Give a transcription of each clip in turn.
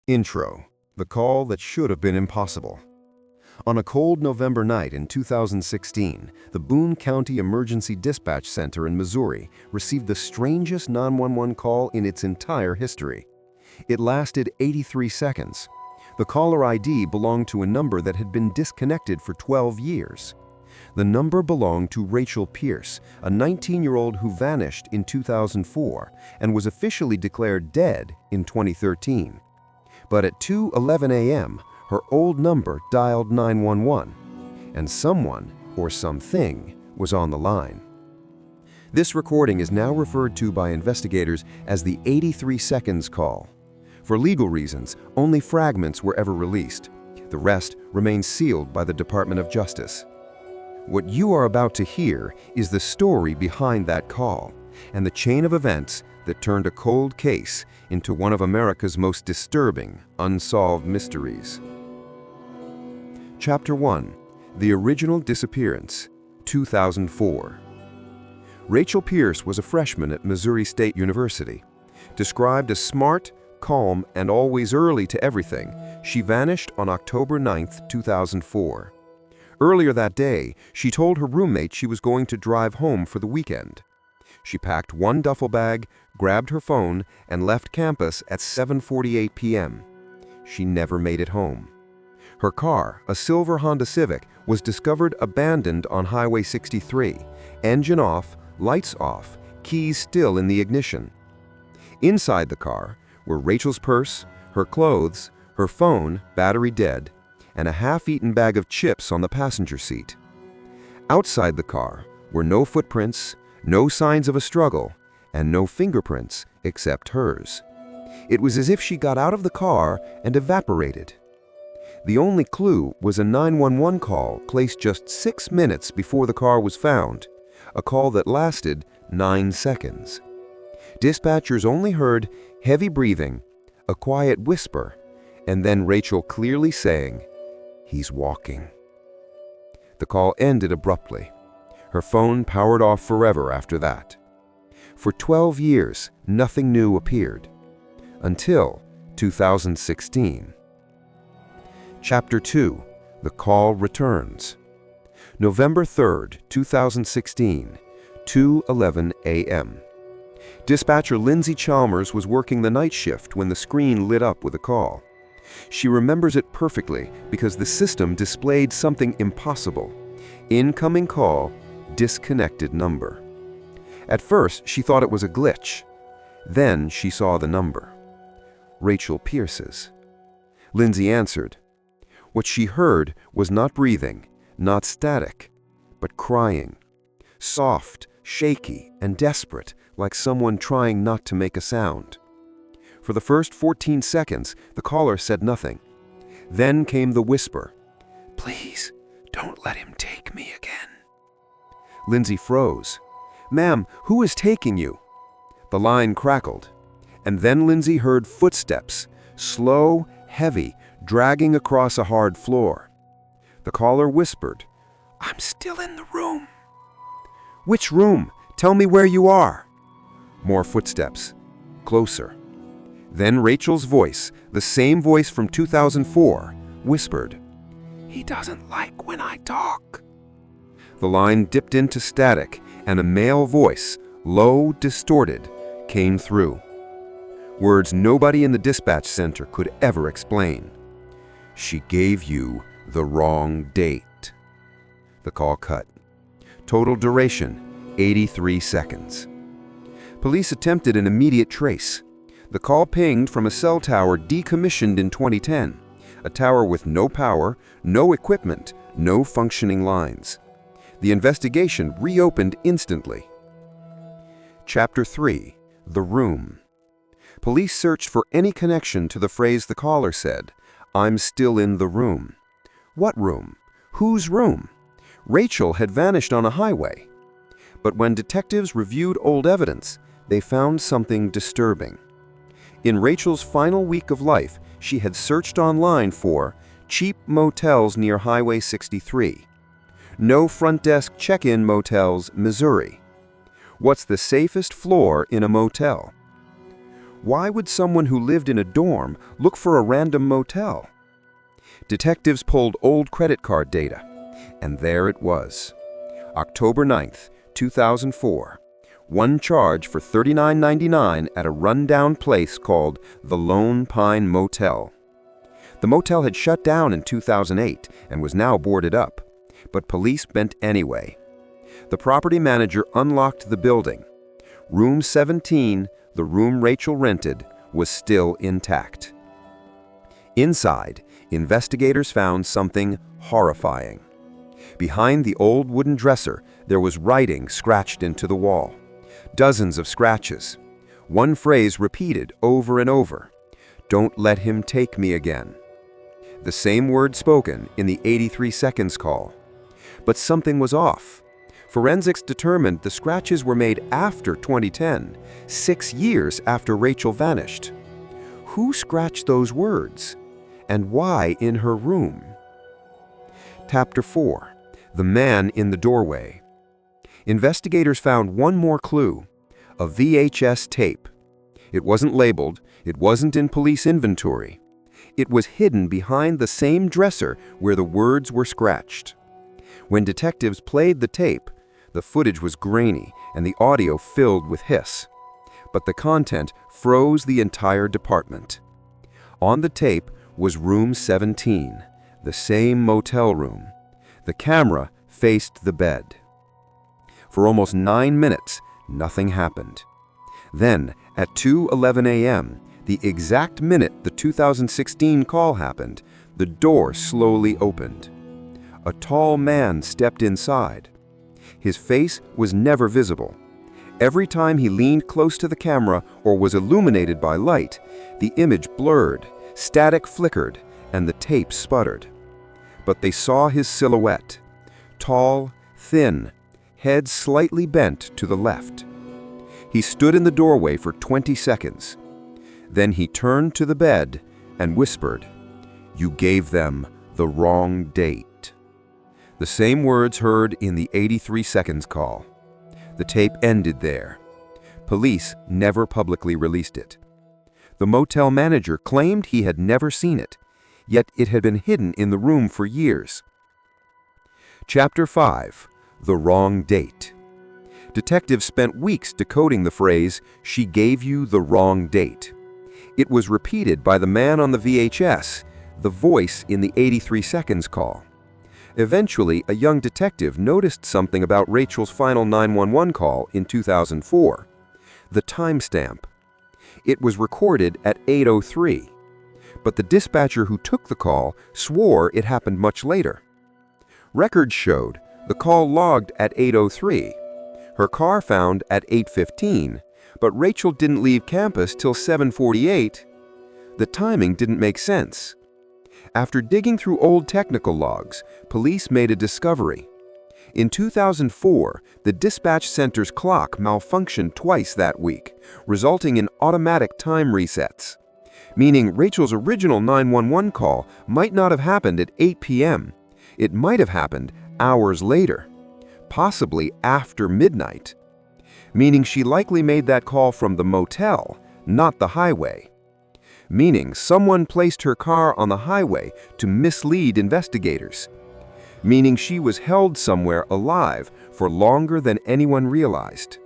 Intro: the call that should have been impossible. On a cold November night in 2016, the Boone County Emergency Dispatch Center in Missouri received the strangest 911 call in its entire history. It lasted 83 seconds. The caller ID belonged to a number that had been disconnected for 12 years. The number belonged to Rachel Pierce, a 19-year-old who vanished in 2004 and was officially declared dead in 2013. But at 2:11 a.m., her old number dialed 911, and someone or something was on the line. This recording is now referred to by investigators as the 83 seconds call. For legal reasons, only fragments were ever released. The rest remains sealed by the Department of Justice. What you are about to hear is the story behind that call and the chain of events that turned a cold case into one of America's most disturbing, unsolved mysteries. Chapter 1: The Original Disappearance, 2004. Rachel Pierce was a freshman at Missouri State University. Described as smart, calm, and always early to everything, she vanished on October 9, 2004. Earlier that day, she told her roommate she was going to drive home for the weekend. She packed one duffel bag, grabbed her phone, and left campus at 7:48 p.m. She never made it home. Her car, a silver Honda Civic, was discovered abandoned on Highway 63, engine off, lights off, keys still in the ignition. Inside the car were Rachel's purse, her clothes, her phone, battery dead, and a half-eaten bag of chips on the passenger seat. Outside the car were no footprints, no signs of a struggle, and no fingerprints except hers. It was as if she got out of the car and evaporated. The only clue was a 911 call placed just 6 minutes before the car was found, a call that lasted 9 seconds. Dispatchers only heard heavy breathing, a quiet whisper, and then Rachel clearly saying, "He's walking." The call ended abruptly. Her phone powered off forever after that. For 12 years, nothing new appeared. Until 2016. Chapter 2: The Call Returns. November 3, 2016, 2:11 a.m. Dispatcher Lindsay Chalmers was working the night shift when the screen lit up with a call. She remembers it perfectly because the system displayed something impossible. Incoming call, disconnected number. At first, she thought it was a glitch. Then she saw the number. Rachel Pierce's. Lindsay answered. What she heard was not breathing, not static, but crying. Soft, shaky, and desperate, like someone trying not to make a sound. For the first 14 seconds, the caller said nothing. Then came the whisper, "Please, don't let him take me again." Lindsay froze. "Ma'am, who is taking you?" The line crackled, and then Lindsay heard footsteps, slow, heavy, dragging across a hard floor. The caller whispered, "I'm still in the room." "Which room? Tell me where you are." More footsteps, closer. Then Rachel's voice, the same voice from 2004, whispered, "He doesn't like when I talk." The line dipped into static, and a male voice, low, distorted, came through. Words nobody in the dispatch center could ever explain. "She gave you the wrong date." The call cut. Total duration, 83 seconds. Police attempted an immediate trace. The call pinged from a cell tower decommissioned in 2010, a tower with no power, no equipment, no functioning lines. The investigation reopened instantly. Chapter 3: The Room. Police searched for any connection to the phrase the caller said, "I'm still in the room." What room? Whose room? Rachel had vanished on a highway. But when detectives reviewed old evidence, they found something disturbing. In Rachel's final week of life, she had searched online for cheap motels near Highway 63. No front desk check-in motels, Missouri. What's the safest floor in a motel? Why would someone who lived in a dorm look for a random motel? Detectives pulled old credit card data, and there it was. October 9th, 2004. One charge for $39.99 at a rundown place called the Lone Pine Motel. The motel had shut down in 2008 and was now boarded up, but police went anyway. The property manager unlocked the building. Room 17, the room Rachel rented, was still intact. Inside, investigators found something horrifying. Behind the old wooden dresser, there was writing scratched into the wall. Dozens of scratches. One phrase repeated over and over: "Don't let him take me again." The same word spoken in the 83 seconds call. But something was off. Forensics determined the scratches were made after 2010, 6 years after Rachel vanished. Who scratched those words? And why in her room? Chapter 4. The Man in the Doorway. Investigators found one more clue: a VHS tape. It wasn't labeled, it wasn't in police inventory. It was hidden behind the same dresser where the words were scratched. When detectives played the tape, the footage was grainy and the audio filled with hiss. But the content froze the entire department. On the tape was room 17, the same motel room. The camera faced the bed. For almost 9 minutes, nothing happened. Then, at 2:11 a.m., the exact minute the 2016 call happened, the door slowly opened. A tall man stepped inside. His face was never visible. Every time he leaned close to the camera or was illuminated by light, the image blurred, static flickered, and the tape sputtered. But they saw his silhouette. Tall, thin, head slightly bent to the left. He stood in the doorway for 20 seconds. Then he turned to the bed and whispered, "You gave them the wrong date." The same words heard in the 83 seconds call. The tape ended there. Police never publicly released it. The motel manager claimed he had never seen it, yet it had been hidden in the room for years. Chapter 5. The Wrong Date. Detectives spent weeks decoding the phrase, "She gave you the wrong date." It was repeated by the man on the VHS, the voice in the 83 seconds call. Eventually, a young detective noticed something about Rachel's final 911 call in 2004. The timestamp. It was recorded at 8:03, but the dispatcher who took the call swore it happened much later. Records showed the call logged at 8:03, her car found at 8:15, but Rachel didn't leave campus till 7:48. The timing didn't make sense. After digging through old technical logs, police made a discovery. In 2004, the dispatch center's clock malfunctioned twice that week, resulting in automatic time resets. Meaning Rachel's original 911 call might not have happened at 8 p.m. It might have happened hours later, possibly after midnight. Meaning she likely made that call from the motel, not the highway. Meaning someone placed her car on the highway to mislead investigators. Meaning she was held somewhere alive for longer than anyone realized.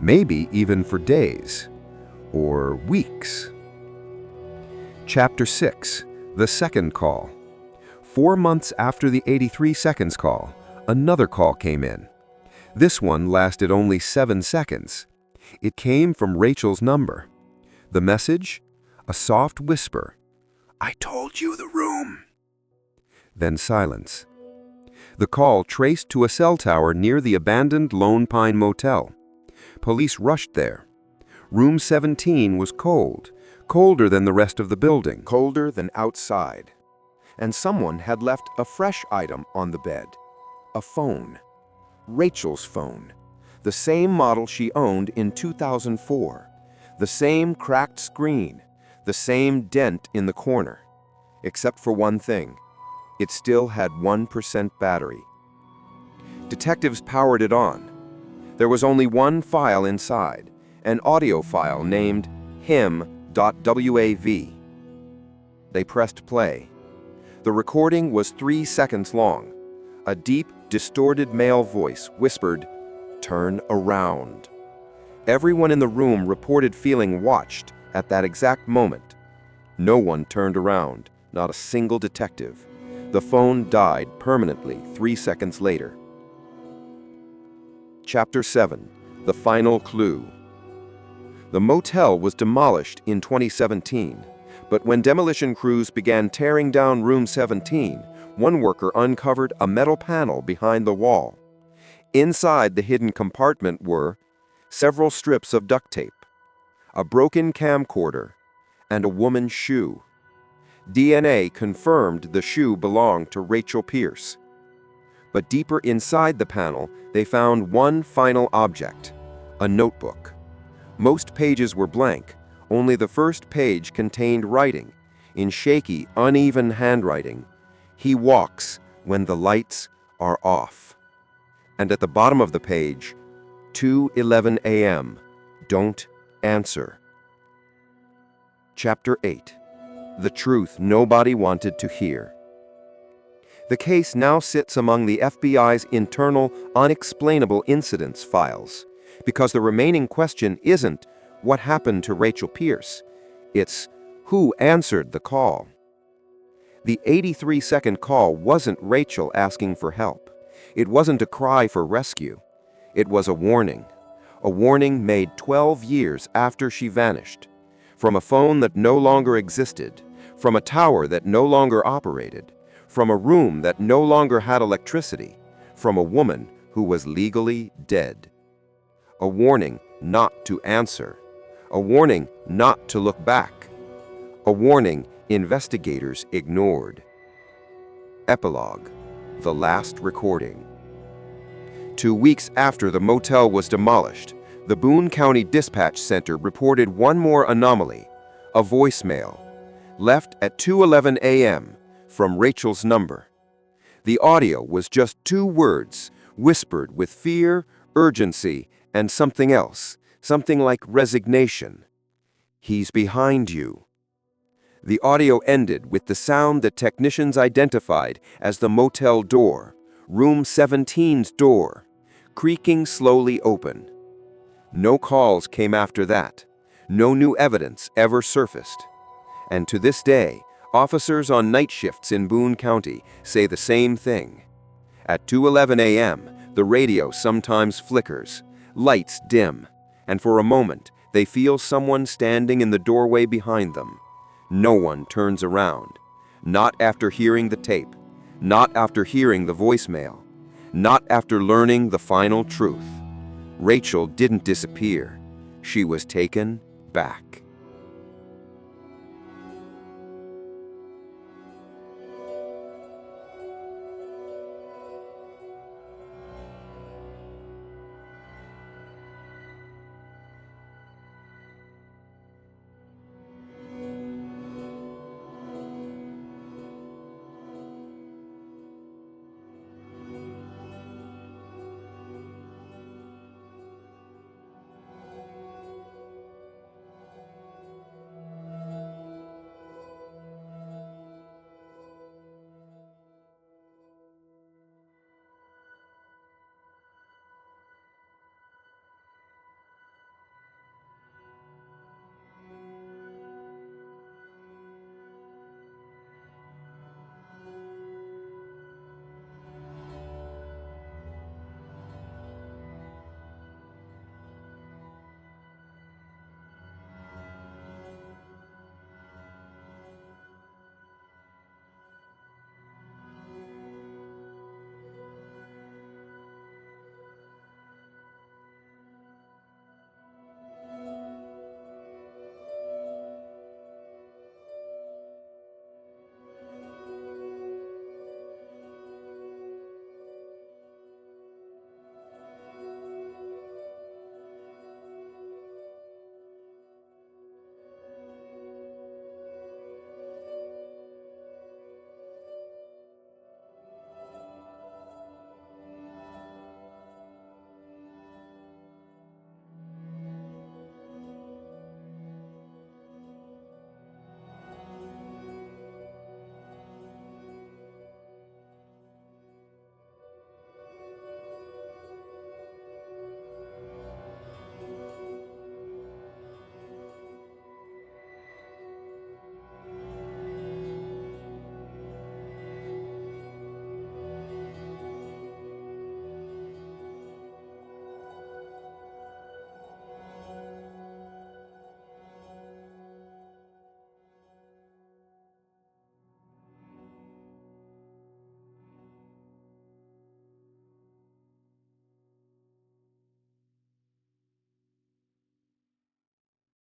Maybe even for days or weeks. Chapter 6. The Second Call. 4 months after the 83 seconds call, another call came in. This one lasted only 7 seconds. It came from Rachel's number. The message? A soft whisper. "I told you the room." Then silence. The call traced to a cell tower near the abandoned Lone Pine Motel. Police rushed there. Room 17 was cold, colder than the rest of the building, colder than outside. And someone had left a fresh item on the bed. A phone. Rachel's phone. The same model she owned in 2004. The same cracked screen. The same dent in the corner. Except for one thing. It still had 1% battery. Detectives powered it on. There was only one file inside, an audio file named him.wav. They pressed play. The recording was 3 seconds long. A deep, distorted male voice whispered, "Turn around." Everyone in the room reported feeling watched at that exact moment. No one turned around, not a single detective. The phone died permanently 3 seconds later. Chapter 7. The Final Clue. The motel was demolished in 2017, but when demolition crews began tearing down room 17, one worker uncovered a metal panel behind the wall. Inside the hidden compartment were several strips of duct tape, a broken camcorder, and a woman's shoe. DNA confirmed the shoe belonged to Rachel Pierce. But deeper inside the panel, they found one final object, a notebook. Most pages were blank. Only the first page contained writing, in shaky, uneven handwriting. "He walks when the lights are off." And at the bottom of the page, 2:11 a.m., don't answer. Chapter 8. The truth nobody wanted to hear. The case now sits among the FBI's internal unexplainable incidents files, because the remaining question isn't what happened to Rachel Pierce, it's who answered the call. The 83-second call wasn't Rachel asking for help. It wasn't a cry for rescue. It was a warning made 12 years after she vanished, from a phone that no longer existed, from a tower that no longer operated, from a room that no longer had electricity, from a woman who was legally dead. A warning not to answer. A warning not to look back. A warning investigators ignored. Epilogue. The last recording. 2 weeks after the motel was demolished, the Boone County Dispatch Center reported one more anomaly, a voicemail, left at 2:11 a.m. from Rachel's number. The audio was just 2 words, whispered with fear, urgency, and something else, something like resignation. "He's behind you." The audio ended with the sound that technicians identified as the motel door, room 17's door, creaking slowly open. No calls came after that. No new evidence ever surfaced. And to this day, officers on night shifts in Boone County say the same thing. At 2:11 a.m., the radio sometimes flickers, lights dim, and for a moment, they feel someone standing in the doorway behind them. No one turns around. Not after hearing the tape. Not after hearing the voicemail. Not after learning the final truth. Rachel didn't disappear. She was taken back.